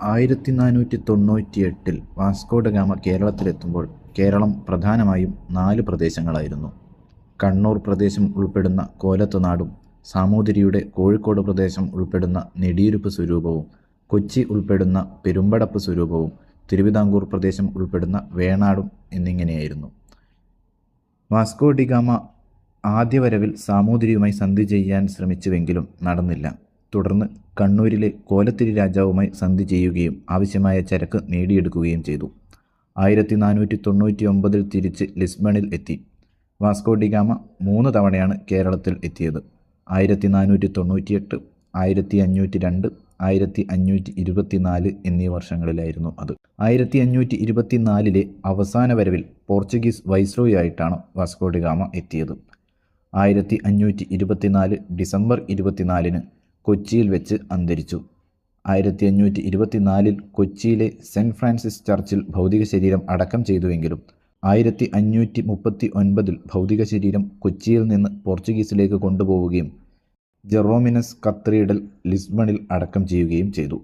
1498 Vasco da Gama കേരളത്തിലെത്തുമ്പോൾ Keralam പ്രധാനമായും 4 പ്രദേശങ്ങളായിരുന്നു. കണ്ണൂർ പ്രദേശം ഉൾപ്പെടുന്ന കോലത്തുനാടും, സാമൂതിരിയുടെ കോഴിക്കോട് പ്രദേശം ഉൾപ്പെടുന്ന നെടിയിരുപ്പ് സ്വരൂപവും, കൊച്ചി ഉൾപ്പെടുന്ന പെരുമ്പടപ്പ് സ്വരൂപവും, തിരുവിതാംകൂർ പ്രദേശം ഉൾപ്പെടുന്ന വേണാടും എന്നിങ്ങനെയായിരുന്നു. വാസ്കോ ഡി ഗാമ ആദ്യവരവിൽ സാമൂതിരിയുമായി സന്ധി ചെയ്യാൻ ശ്രമിച്ചുവെങ്കിലും നടന്നില്ല. തുടർന്ന് കണ്ണൂരിലെ കോലത്തിരി രാജാവുമായി സന്ധി ചെയ്യുകയും ആവശ്യമായ ചരക്ക് നേടിയെടുക്കുകയും ചെയ്തു. 1499 തിരിച്ച് ലിസ്ബണിൽ എത്തി. വാസ്കോ ഡി ഗാമ 3 തവണയാണ് കേരളത്തിൽ എത്തിയത്. 1498, 1502, 1524 എന്നീ വർഷങ്ങളിലായിരുന്നു അത്. 1524 അവസാന വരവിൽ പോർച്ചുഗീസ് വൈസ്രോയി ആയിട്ടാണ് വാസ്കോ ഡി ഗാമ എത്തിയത്. 1524 ഡിസംബർ 24 കൊച്ചിയിൽ വെച്ച് അന്തരിച്ചു. 1524 കൊച്ചിയിലെ സെൻറ്റ് ഫ്രാൻസിസ് ചർച്ചിൽ ഭൗതിക ശരീരം അടക്കം ചെയ്തുവെങ്കിലും 1539 ഭൗതിക ശരീരം കൊച്ചിയിൽ നിന്ന് പോർച്ചുഗീസിലേക്ക് കൊണ്ടുപോവുകയും ജെറോമിനസ് കത്തീഡ്രൽ ലിസ്ബണിൽ അടക്കം ചെയ്യുകയും ചെയ്തു.